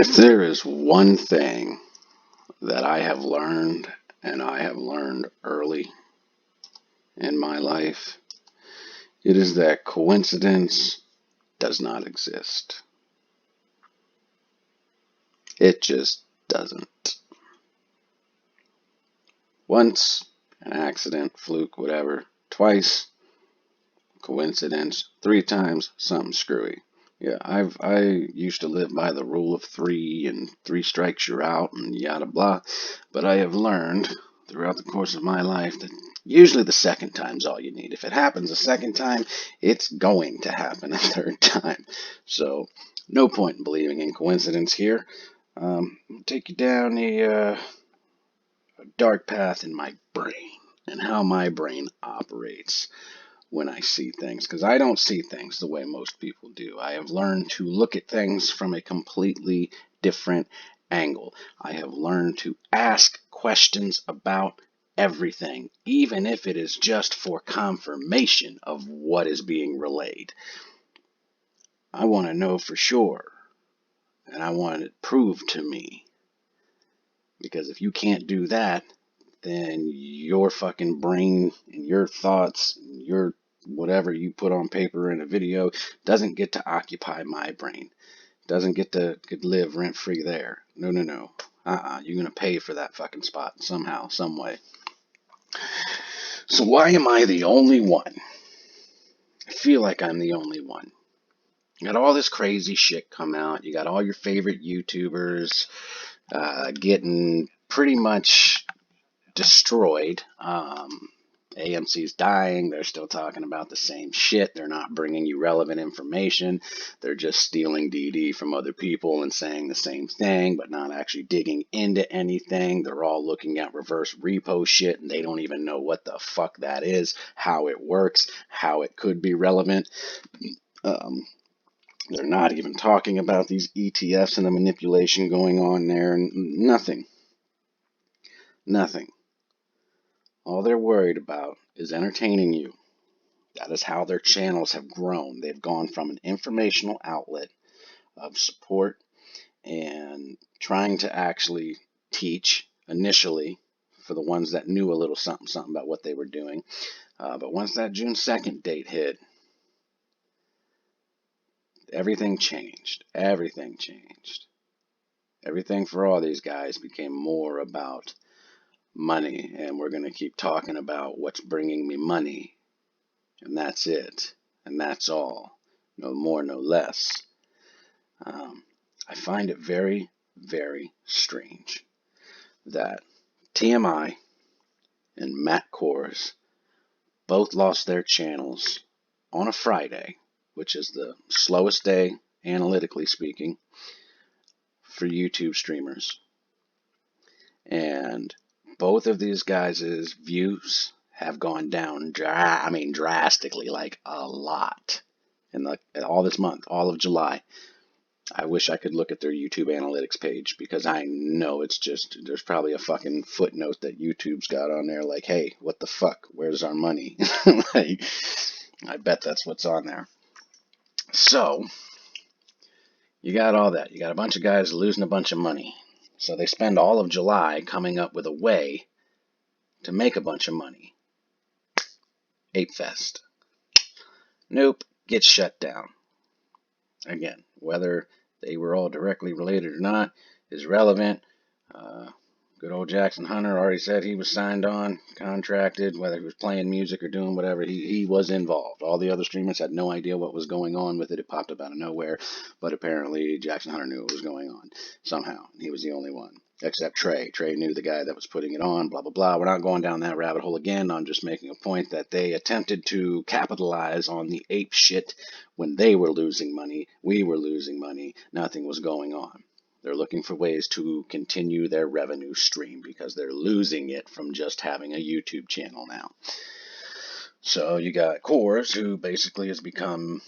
If there is one thing that I have learned, and I have learned early in my life, it is that coincidence does not exist. It just doesn't. Once, an accident, fluke, whatever. Twice, coincidence. Three times, something screwy. Yeah, I used to live by the rule of three, and three strikes you're out, and yada blah. But I have learned throughout the course of my life that usually the second time's all you need. If it happens a second time, it's going to happen a third time. So, no point in believing in coincidence here. I'll take you down a dark path in my brain and how my brain operates when I see things, because I don't see things the way most people do. I have learned to look at things from a completely different angle. I have learned to ask questions about everything, even if it is just for confirmation of what is being relayed. I want to know for sure, and I want it proved to me, because if you can't do that, then your fucking brain and your thoughts, your whatever you put on paper in a video doesn't get to occupy my brain. Doesn't get to live rent free there. No, no, no. You're gonna pay for that fucking spot somehow, some way. So why am I the only one? I feel like I'm the only one. You got all this crazy shit come out. You got all your favorite YouTubers getting pretty much destroyed. AMC's dying. They're still talking about the same shit. They're not bringing you relevant information. They're just stealing DD from other people and saying the same thing, but not actually digging into anything. They're all looking at reverse repo shit, and they don't even know what the fuck that is, how it works, how it could be relevant. Um, they're not even talking about these ETFs and the manipulation going on there. Nothing. Nothing. All they're worried about is entertaining you. That is how their channels have grown. They've gone from an informational outlet of support and trying to actually teach initially for the ones that knew a little something, something about what they were doing. But once that June 2nd date hit, everything changed. Everything changed. Everything for all these guys became more about money, and we're going to keep talking about what's bringing me money, and that's it, and that's all, no more, no less. I find it very, very strange that TMI and Matt Kohrs both lost their channels on a Friday, which is the slowest day, analytically speaking, for YouTube streamers. And both of these guys' views have gone down, drastically, like a lot, in all this month, all of July. I wish I could look at their YouTube analytics page, because I know it's just, there's probably a fucking footnote that YouTube's got on there like, hey, what the fuck? Where's our money? Like, I bet that's what's on there. So, you got all that. You got a bunch of guys losing a bunch of money. So they spend all of July coming up with a way to make a bunch of money. Ape Fest. Nope, gets shut down. Again, whether they were all directly related or not is relevant. Good old Jackson Hunter already said he was signed on, contracted, whether he was playing music or doing whatever, he was involved. All the other streamers had no idea what was going on with it. It popped up out of nowhere, but apparently Jackson Hunter knew what was going on somehow. He was the only one, except Trey. Trey knew the guy that was putting it on, blah, blah, blah. We're not going down that rabbit hole again. I'm just making a point that they attempted to capitalize on the ape shit when they were losing money. We were losing money. Nothing was going on. They're looking for ways to continue their revenue stream because they're losing it from just having a YouTube channel now. So you got Kohrs, who basically has become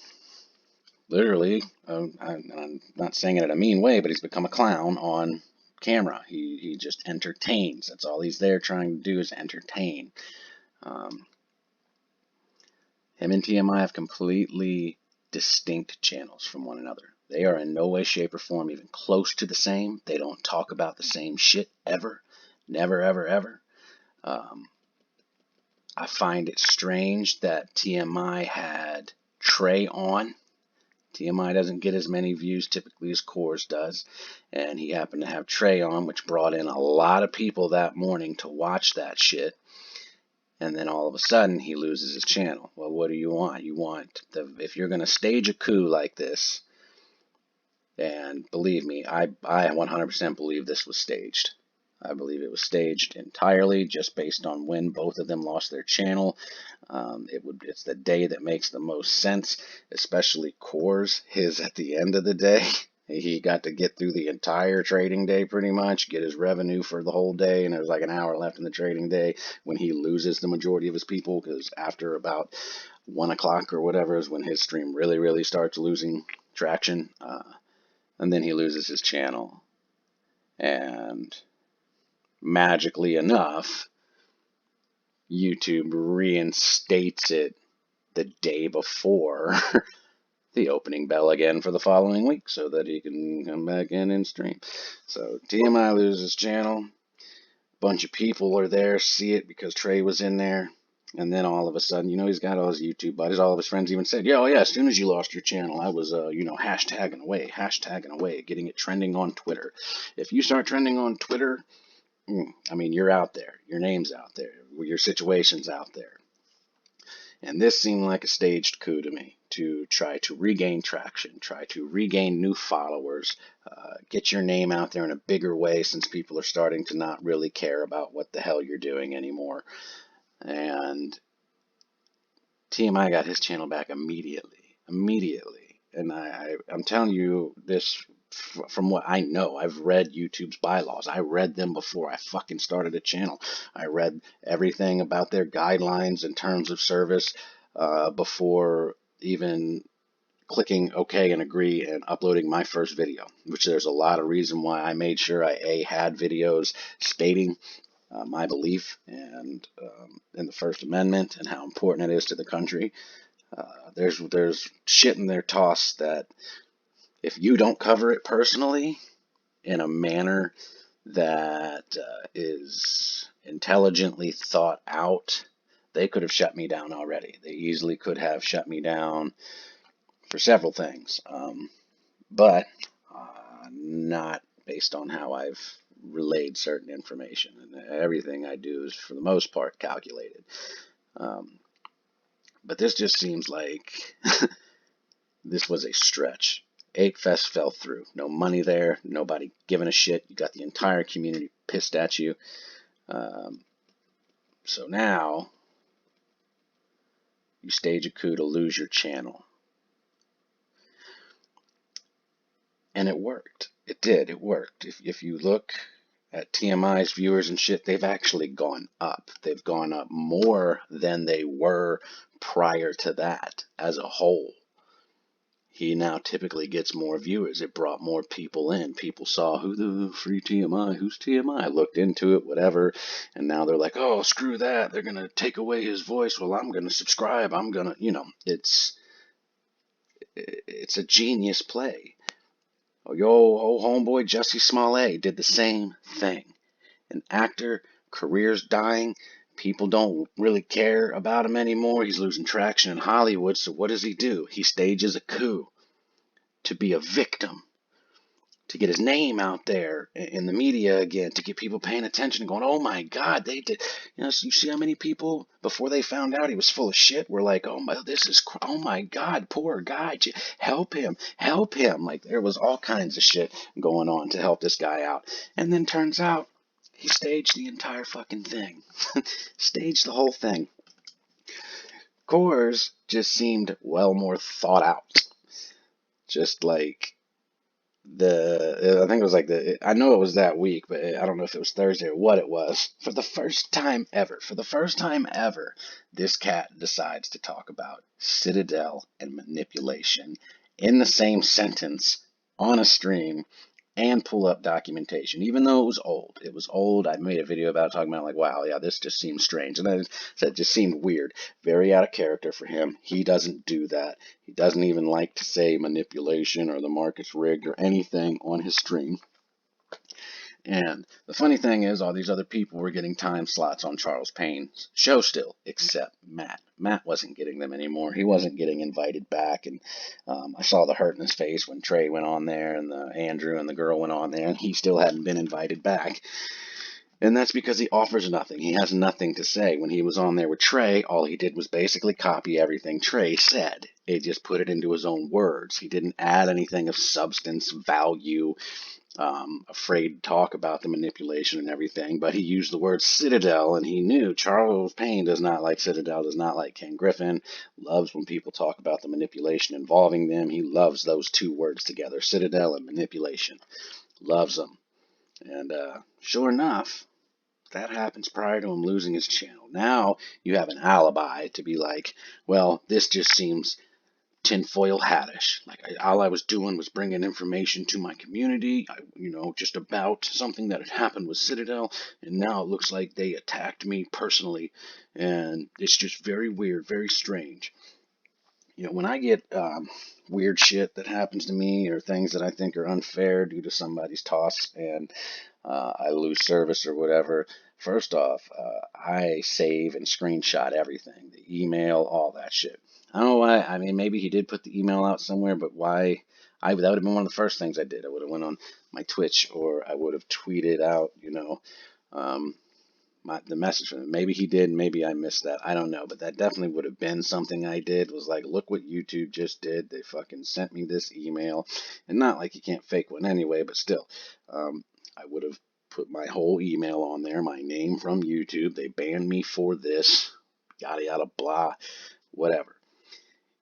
literally, I'm not saying it in a mean way, but he's become a clown on camera. He just entertains. That's all he's there trying to do, is entertain. Him and TMI have completely distinct channels from one another. They are in no way, shape, or form even close to the same. They don't talk about the same shit ever. Never, ever, ever. Um, I find it strange that TMI had Trey on. TMI doesn't get as many views typically as Kohrs does, and he happened to have Trey on, which brought in a lot of people that morning to watch that shit. And then all of a sudden he loses his channel. Well, what do you want? If you're going to stage a coup like this, and believe me, I 100% believe this was staged. I believe it was staged entirely just based on when both of them lost their channel. It's the day that makes the most sense, especially Kohrs. His at the end of the day, he got to get through the entire trading day pretty much, get his revenue for the whole day, and there's like an hour left in the trading day when he loses the majority of his people, because after about 1 o'clock or whatever is when his stream really, really starts losing traction. And then he loses his channel. And magically enough, YouTube reinstates it the day before the opening bell again for the following week so that he can come back in and stream. So TMI loses channel. Bunch of people are there, see it because Trey was in there. And then all of a sudden, he's got all his YouTube buddies. All of his friends even said, yeah, as soon as you lost your channel, I was, hashtagging away, getting it trending on Twitter. If you start trending on Twitter, you're out there. Your name's out there. Your situation's out there. And this seemed like a staged coup to me, to try to regain traction, try to regain new followers, get your name out there in a bigger way since people are starting to not really care about what the hell you're doing anymore. And TMI got his channel back immediately. And I'm telling you this from what I know. I've read YouTube's bylaws. I read them before I fucking started a channel. I read everything about their guidelines and terms of service before even clicking OK and agree and uploading my first video, which there's a lot of reason why I made sure I had videos stating my belief and in the First Amendment and how important it is to the country. There's shit in their toss that if you don't cover it personally in a manner that is intelligently thought out, they could have shut me down already. They easily could have shut me down for several things, but not based on how I've relayed certain information. And everything I do is, for the most part, calculated. But this just seems like this was a stretch. 8Fest fell through. No money there. Nobody giving a shit. You got the entire community pissed at you. So now you stage a coup to lose your channel. And it worked. It did. It worked. If you look at TMI's viewers and shit, they've actually gone up. They've gone up more than they were prior to that as a whole. He now typically gets more viewers. It brought more people in. People saw, who the free TMI? Who's TMI? Looked into it, whatever. And now they're like, oh, screw that. They're going to take away his voice. Well, I'm going to subscribe. I'm going to, it's a genius play. Old homeboy Jussie Smollet did the same thing. An actor, career's dying. People don't really care about him anymore. He's losing traction in Hollywood. So what does he do? He stages a coup to be a victim, to get his name out there in the media again, to get people paying attention and going, oh my God, they did. So you see how many people, before they found out he was full of shit, were like, oh my God, poor guy, help him. Like, there was all kinds of shit going on to help this guy out. And then turns out he staged the entire fucking thing. Staged the whole thing. Kohrs just seemed well more thought out. Just like I think it was like I know it was that week, but I don't know if it was Thursday or what it was. For the first time ever, this cat decides to talk about Citadel and manipulation in the same sentence on a stream and pull up documentation, even though it was old. It was old. I made a video about it, talking about like, wow, yeah, this just seems strange. And then it just seemed weird, very out of character for him. He doesn't do that. He doesn't even like to say manipulation or the market's rigged or anything on his stream. And the funny thing is, all these other people were getting time slots on Charles Payne's show still, except Matt. Matt wasn't getting them anymore. He wasn't getting invited back. And I saw the hurt in his face when Trey went on there and Andrew and the girl went on there, and he still hadn't been invited back. And that's because he offers nothing. He has nothing to say. When he was on there with Trey, all he did was basically copy everything Trey said. He just put it into his own words. He didn't add anything of substance, value, afraid to talk about the manipulation and everything, but he used the word Citadel, and he knew Charles Payne does not like Citadel, does not like Ken Griffin, loves when people talk about the manipulation involving them. He loves those two words together, Citadel and manipulation. Loves them. And sure enough, that happens prior to him losing his channel. Now you have an alibi to be like, well, this just seems tinfoil hattish. Like all I was doing was bringing information to my community, just about something that had happened with Citadel, and now it looks like they attacked me personally, and it's just very weird, very strange. When I get weird shit that happens to me or things that I think are unfair due to somebody's toss, and I lose service or whatever, first off, I save and screenshot everything, the email, all that shit. I don't know why. I mean, maybe he did put the email out somewhere, but why? That would have been one of the first things I did. I would have went on my Twitch, or I would have tweeted out, um, the message from him. Maybe he did, maybe I missed that. I don't know, but that definitely would have been something I did. Was like, look what YouTube just did. They fucking sent me this email, and not like you can't fake one anyway, but still, I would have put my whole email on there, my name from YouTube. They banned me for this, yada yada blah, whatever.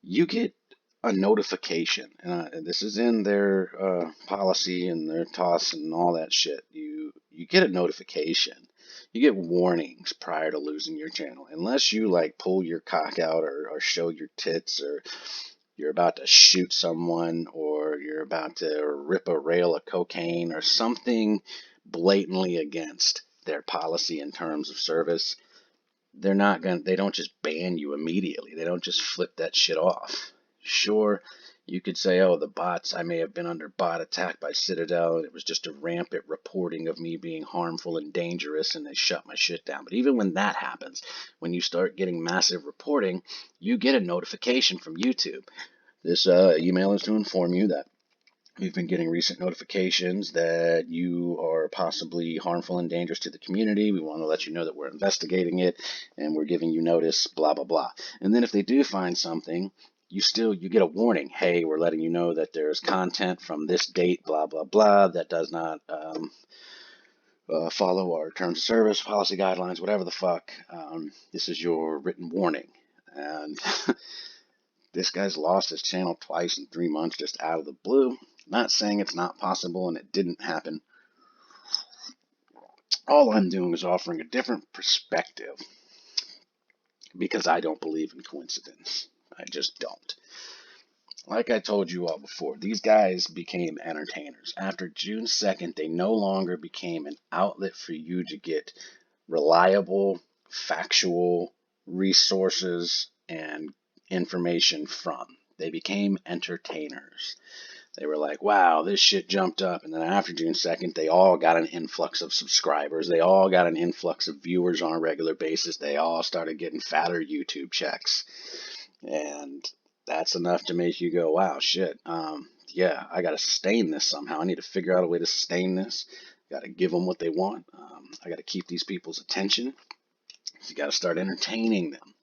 You get a notification, and this is in their policy and their toss and all that shit. You get a notification. You get warnings prior to losing your channel, unless you like pull your cock out or show your tits, or you're about to shoot someone, or you're about to rip a rail of cocaine or something blatantly against their policy in terms of service. They don't just ban you immediately. They don't just flip that shit off. Sure, you could say, oh, the bots, I may have been under bot attack by Citadel, and it was just a rampant reporting of me being harmful and dangerous, and they shut my shit down. But even when that happens, when you start getting massive reporting, you get a notification from YouTube. This email is to inform you that we've been getting recent notifications that you are possibly harmful and dangerous to the community. We want to let you know that we're investigating it, and we're giving you notice, blah, blah, blah. And then if they do find something, you get a warning. Hey, we're letting you know that there's content from this date, blah, blah, blah, that does not follow our terms of service, policy guidelines, whatever the fuck. This is your written warning. And this guy's lost his channel twice in 3 months just out of the blue. Not saying it's not possible and it didn't happen. All I'm doing is offering a different perspective, because I don't believe in coincidence. I just don't. Like I told you all before, these guys became entertainers. After June 2nd, they no longer became an outlet for you to get reliable, factual resources and information from. They became entertainers. They were like, wow, this shit jumped up. And then after June 2nd, they all got an influx of subscribers. They all got an influx of viewers on a regular basis. They all started getting fatter YouTube checks. And that's enough to make you go, wow, shit. Yeah, I got to sustain this somehow. I need to figure out a way to sustain this. Got to give them what they want. I got to keep these people's attention. You got to start entertaining them.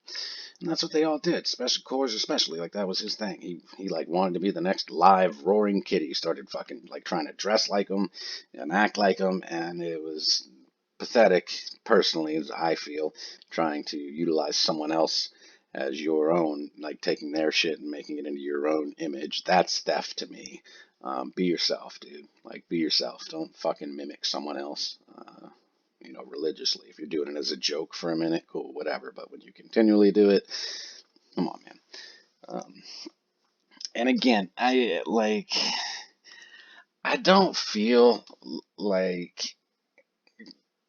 And that's what they all did, Kohrs especially. Like, that was his thing. He like wanted to be the next live roaring kitty. He started fucking like trying to dress like him and act like him, and it was pathetic, personally, as I feel, trying to utilize someone else as your own, like taking their shit and making it into your own image. That's theft to me. Be yourself, dude. Like, be yourself. Don't fucking mimic someone else. Religiously. If you're doing it as a joke for a minute, cool, whatever. But when you continually do it, come on, man. And again, I don't feel like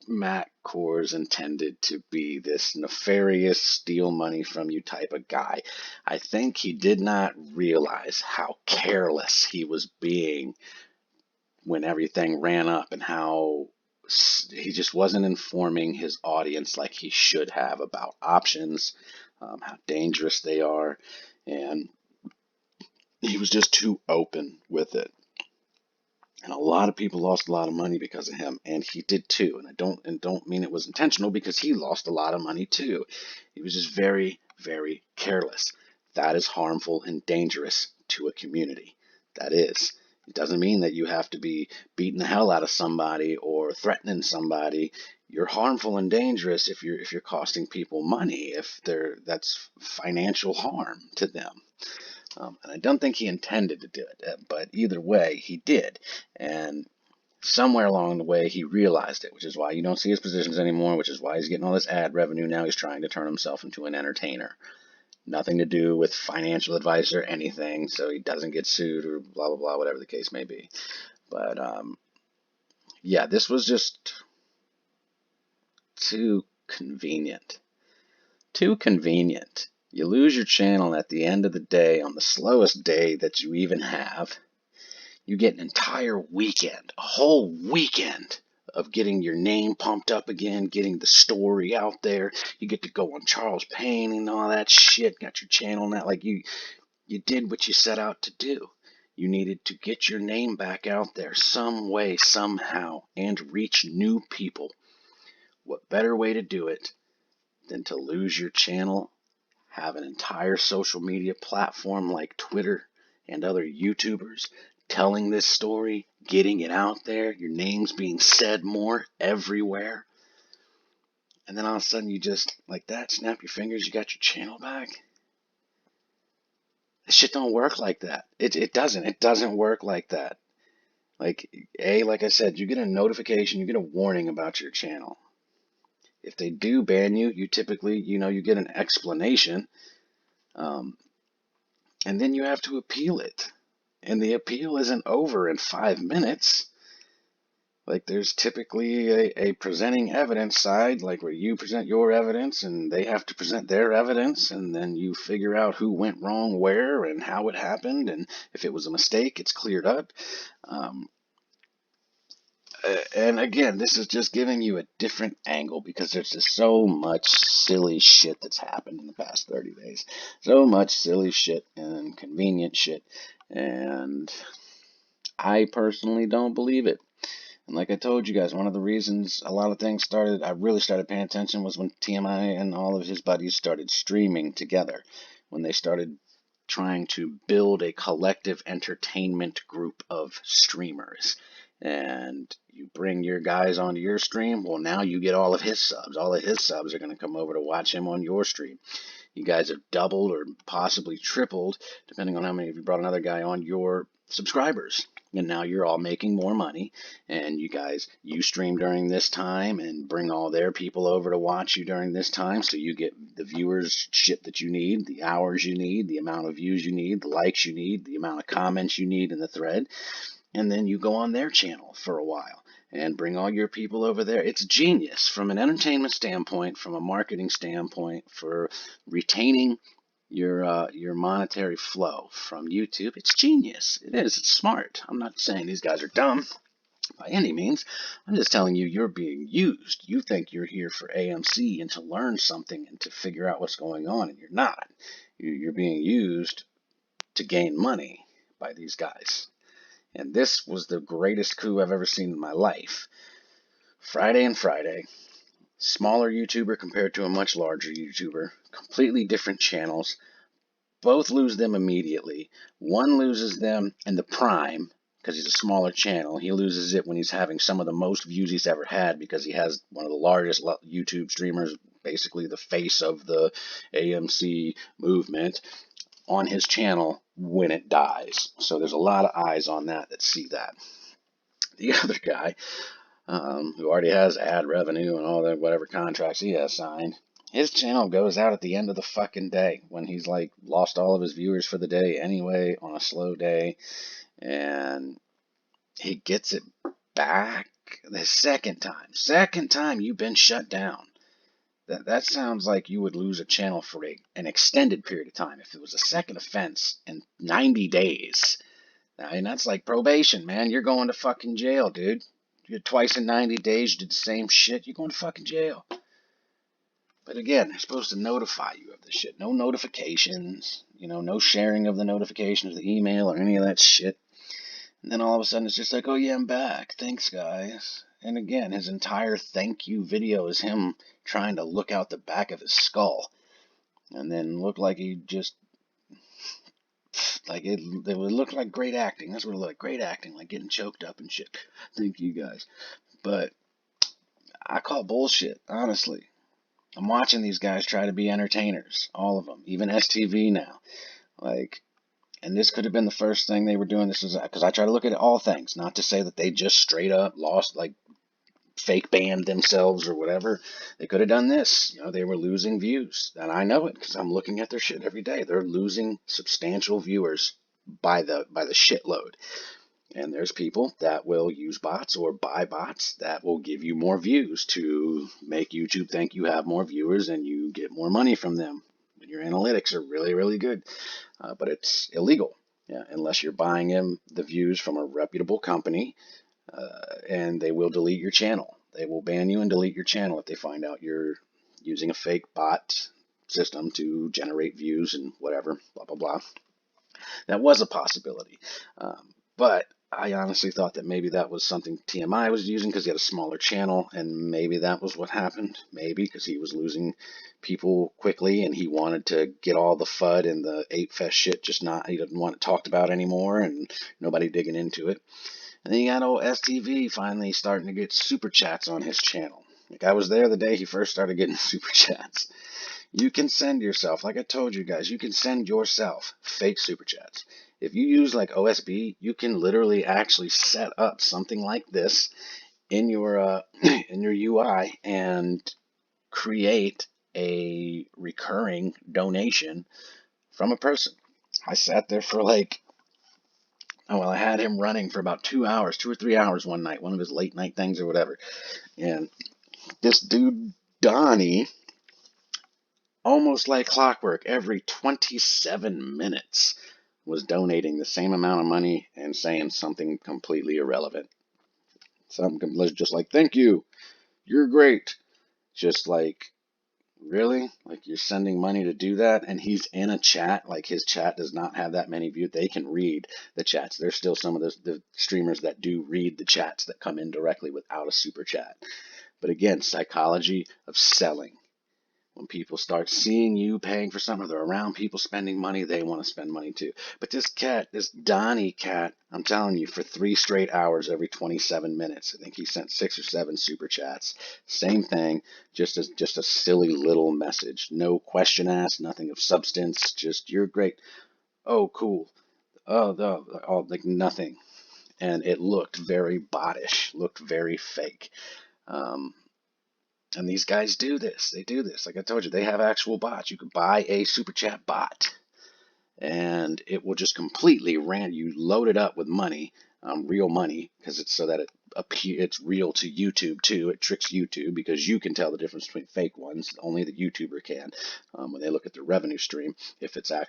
Matt Kohrs intended to be this nefarious steal money from you type of guy. I think he did not realize how careless he was being when everything ran up, and how he just wasn't informing his audience like he should have about options, how dangerous they are, and he was just too open with it. And a lot of people lost a lot of money because of him, and he did too. And I don't mean it was intentional, because he lost a lot of money too. He was just very, very careless. That is harmful and dangerous to a community. That is. It doesn't mean that you have to be beating the hell out of somebody or threatening somebody. You're harmful and dangerous if you're costing people money, if that's financial harm to them. And I don't think he intended to do it, but either way, he did. And somewhere along the way, he realized it, which is why you don't see his positions anymore, which is why he's getting all this ad revenue. Now he's trying to turn himself into an entertainer. Nothing to do with financial advice or anything, so he doesn't get sued or blah, blah, blah, whatever the case may be. But, yeah, this was just too convenient. Too convenient. You lose your channel at the end of the day, on the slowest day that you even have. You get an entire weekend, a whole weekend of getting your name pumped up again, getting the story out there. You get to go on Charles Payne and all that shit. Got your channel now. Like you did what you set out to do. You needed to get your name back out there some way, somehow, and reach new people. What better way to do it than to lose your channel, have an entire social media platform like Twitter and other YouTubers telling this story, getting it out there, your name's being said more everywhere, and then all of a sudden you just, like that, snap your fingers, you got your channel back? This shit don't work like that. It doesn't work like that. Like I said, you get a notification, you get a warning about your channel. If they do ban you, you typically, you get an explanation, and then you have to appeal it. And the appeal isn't over in 5 minutes. Like, there's typically a presenting evidence side, like where you present your evidence and they have to present their evidence, and then you figure out who went wrong where and how it happened, and if it was a mistake, it's cleared up. And again, this is just giving you a different angle, because there's just so much silly shit that's happened in the past 30 days. So much silly shit and convenient shit. And I personally don't believe it. And like I told you guys, one of the reasons a lot of things started, I really started paying attention, was when TMI and all of his buddies started streaming together. When they started trying to build a collective entertainment group of streamers. And you bring your guys onto your stream, well, now you get all of his subs. All of his subs are going to come over to watch him on your stream. You guys have doubled or possibly tripled, depending on how many of you brought another guy on, your subscribers. And now you're all making more money, and you stream during this time and bring all their people over to watch you during this time, so you get the viewers shit that you need, the hours you need, the amount of views you need, the likes you need, the amount of comments you need in the thread, and then you go on their channel for a while and bring all your people over there. It's genius from an entertainment standpoint, from a marketing standpoint, for retaining your monetary flow from YouTube. It's genius. It is. It's smart. I'm not saying these guys are dumb by any means. I'm just telling you, you're being used. You think you're here for AMC and to learn something and to figure out what's going on, and you're not. You're being used to gain money by these guys. And this was the greatest coup I've ever seen in my life. Friday and Friday, smaller YouTuber compared to a much larger YouTuber, completely different channels. Both lose them immediately. One loses them in the prime because he's a smaller channel. He loses it when he's having some of the most views he's ever had, because he has one of the largest YouTube streamers, basically the face of the AMC movement, on his channel when it dies. So there's a lot of eyes on that see that. The other guy, who already has ad revenue and all that, whatever contracts he has signed, his channel goes out at the end of the fucking day, when he's like lost all of his viewers for the day anyway, on a slow day. And he gets it back the second time. Second time you've been shut down. That sounds like you would lose a channel for an extended period of time if it was a second offense in 90 days. I mean, that's like probation, man. You're going to fucking jail, dude. You're twice in 90 days, you did the same shit, you're going to fucking jail. But again, they're supposed to notify you of this shit. No notifications, no sharing of the notifications, the email, or any of that shit. And then all of a sudden it's just like, oh yeah, I'm back. Thanks, guys. And again, his entire thank you video is him trying to look out the back of his skull. And then look like he just, like it would look like great acting. That's what it looked like, great acting, like getting choked up and shit. Thank you, guys. But I call bullshit, honestly. I'm watching these guys try to be entertainers, all of them, even STV now. Like, and this could have been the first thing they were doing. This is because I try to look at all things, not to say that they just straight up lost, like fake banned themselves or whatever. They could have done this. They were losing views, and I know it because I'm looking at their shit every day. They're losing substantial viewers by the shitload. And there's people that will use bots or buy bots that will give you more views to make YouTube think you have more viewers and you get more money from them. Your analytics are really, really good, but it's illegal. Yeah, unless you're buying them the views from a reputable company, and they will delete your channel. They will ban you and delete your channel if they find out you're using a fake bot system to generate views and whatever, blah, blah, blah. That was a possibility. But I honestly thought that maybe that was something TMI was using because he had a smaller channel, and maybe that was what happened. Maybe because he was losing people quickly and he wanted to get all the FUD and the 8Fest shit he didn't want it talked about anymore and nobody digging into it. And then you got old STV finally starting to get super chats on his channel. Like, I was there the day he first started getting super chats. You can send yourself, like I told you guys, you can send yourself fake super chats. If you use like OSB, you can literally actually set up something like this in your in your UI and create a recurring donation from a person. I sat there for I had him running for about 2 hours, 2 or 3 hours one night, one of his late night things or whatever. And this dude, Donnie, almost like clockwork, every 27 minutes was donating the same amount of money and saying something completely irrelevant. Something just like, thank you, you're great. Just like, really? Like, you're sending money to do that? And he's in a chat. Like, his chat does not have that many views. They can read the chats. There's still some of the streamers that do read the chats that come in directly without a super chat. But again, psychology of selling. When people start seeing you paying for something, or they're around people spending money, they want to spend money too. But this cat, this Donnie cat, I'm telling you, for 3 straight hours every 27 minutes, I think he sent 6 or 7 super chats. Same thing, just a silly little message. No question asked, nothing of substance, just, you're great. Oh, cool. Like nothing. And it looked very bottish, looked very fake. And these guys do this. They do this. Like I told you, they have actual bots. You could buy a super chat bot, and it will just completely you load it up with money, real money, because it's so that it's real to YouTube too. It tricks YouTube because you can tell the difference between fake ones. Only the YouTuber can when they look at the revenue stream if it's a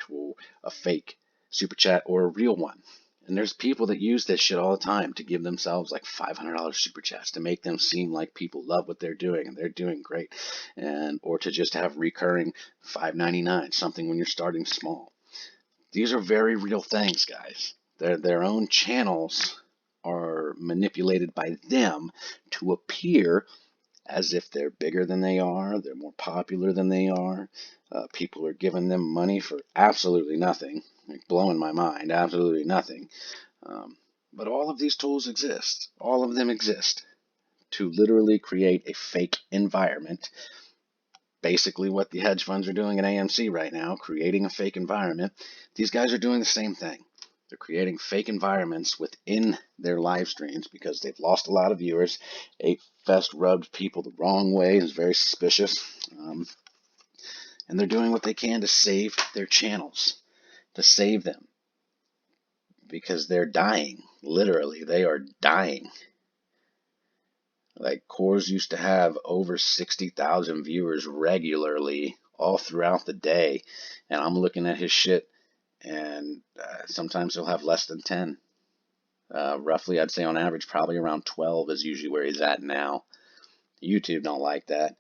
fake super chat or a real one. And there's people that use this shit all the time to give themselves like $500 super chats to make them seem like people love what they're doing and they're doing great, or to just have recurring $5.99, something when you're starting small. These are very real things, guys. Their own channels are manipulated by them to appear as if they're bigger than they are, they're more popular than they are. People are giving them money for absolutely nothing, like blowing my mind, absolutely nothing. But all of these tools exist. All of them exist to literally create a fake environment. Basically what the hedge funds are doing at AMC right now, creating a fake environment. These guys are doing the same thing. They're creating fake environments within their live streams because they've lost a lot of viewers. 8Fest rubbed people the wrong way. It's very suspicious. And they're doing what they can to save their channels, to save them, because they're dying. Literally, they are dying. Like, Kohrs used to have over 60,000 viewers regularly all throughout the day. And I'm looking at his shit, and sometimes he'll have less than 10. Roughly, I'd say on average, probably around 12 is usually where he's at now. YouTube don't like that.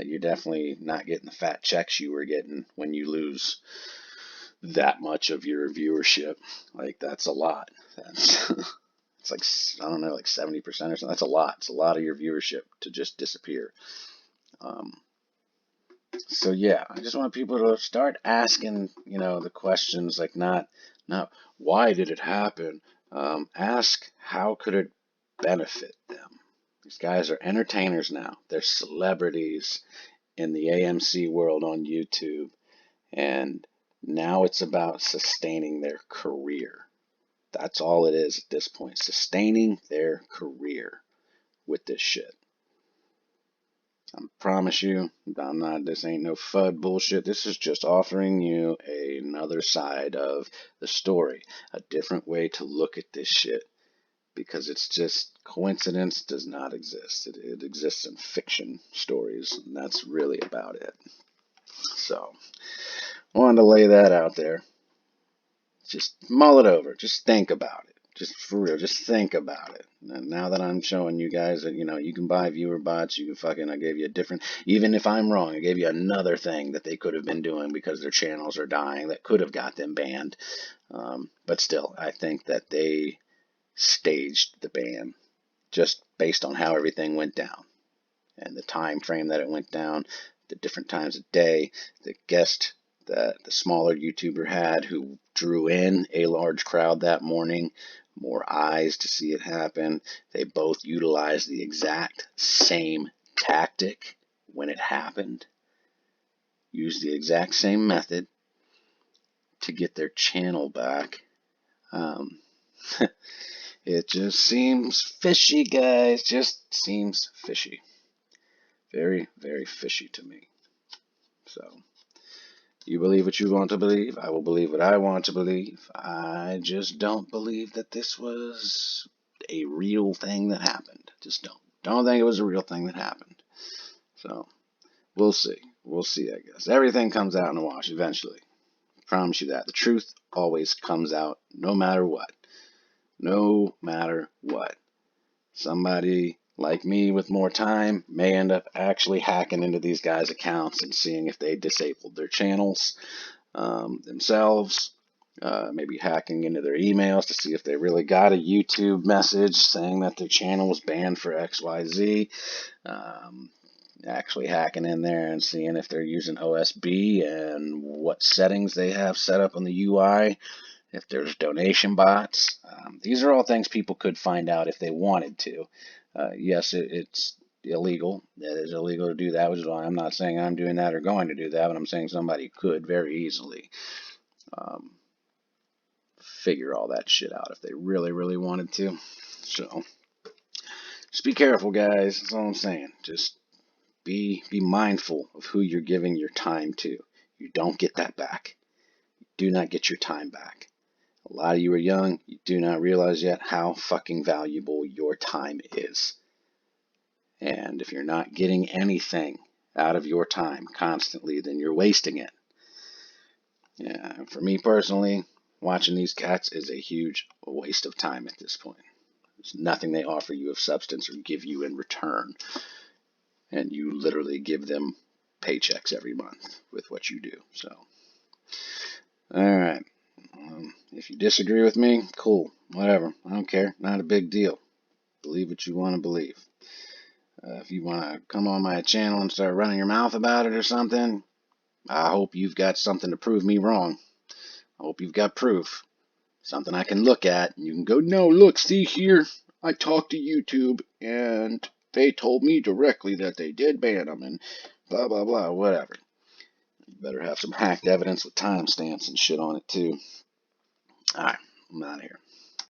You're definitely not getting the fat checks you were getting when you lose that much of your viewership. Like, that's a lot. That's it's like, I don't know, like 70% or something. That's a lot. It's a lot of your viewership to just disappear. So yeah, I just want people to start asking, the questions, like not why did it happen? Ask how could it benefit them. These guys are entertainers now. They're celebrities in the AMC world on YouTube, and now it's about sustaining their career. That's all it is at this point, sustaining their career with this shit. I promise you, this ain't no FUD bullshit. This is just offering you another side of the story, a different way to look at this shit, because it's just coincidence does not exist. It exists in fiction stories, and that's really about it. So, I wanted to lay that out there. Just mull it over. Just think about it. Just for real, just think about it. And now that I'm showing you guys that, you can buy viewer bots, I gave you a different, even if I'm wrong, I gave you another thing that they could have been doing because their channels are dying that could have got them banned. But still, I think that they staged the ban just based on how everything went down and the time frame that it went down, the different times of day, the guest that the smaller YouTuber had who drew in a large crowd that morning, more eyes to see it happen. They both utilized the exact same tactic when it happened, used the exact same method to get their channel back. It just seems fishy, guys. Just seems fishy. Very, very fishy to me. So, you believe what you want to believe. I will believe what I want to believe. I just don't believe that this was a real thing that happened. Just don't. Don't think it was a real thing that happened. So, we'll see. We'll see, I guess. Everything comes out in the wash eventually. I promise you that. The truth always comes out no matter what. No matter what. Somebody like me with more time may end up actually hacking into these guys' accounts and seeing if they disabled their channels themselves, maybe hacking into their emails to see if they really got a YouTube message saying that their channel was banned for XYZ, actually hacking in there and seeing if they're using OSB and what settings they have set up on the UI, if there's donation bots. These are all things people could find out if they wanted to. Yes, it's illegal. It is illegal to do that, which is why I'm not saying I'm doing that or going to do that, but I'm saying somebody could very easily figure all that shit out if they really, really wanted to. So, just be careful, guys. That's all I'm saying. Just be mindful of who you're giving your time to. You don't get that back. You do not get your time back. A lot of you are young. You do not realize yet how fucking valuable your time is. And if you're not getting anything out of your time constantly, then you're wasting it. Yeah, for me personally, watching these cats is a huge waste of time at this point. There's nothing they offer you of substance or give you in return. And you literally give them paychecks every month with what you do. So, alright. If you disagree with me, cool. Whatever. I don't care. Not a big deal. Believe what you want to believe. If you want to come on my channel and start running your mouth about it or something, I hope you've got something to prove me wrong. I hope you've got proof. Something I can look at and you can go, no, look, see here. I talked to YouTube and they told me directly that they did ban them and blah, blah, blah, whatever. You better have some hacked evidence with timestamps and shit on it too. Alright, I'm out of here.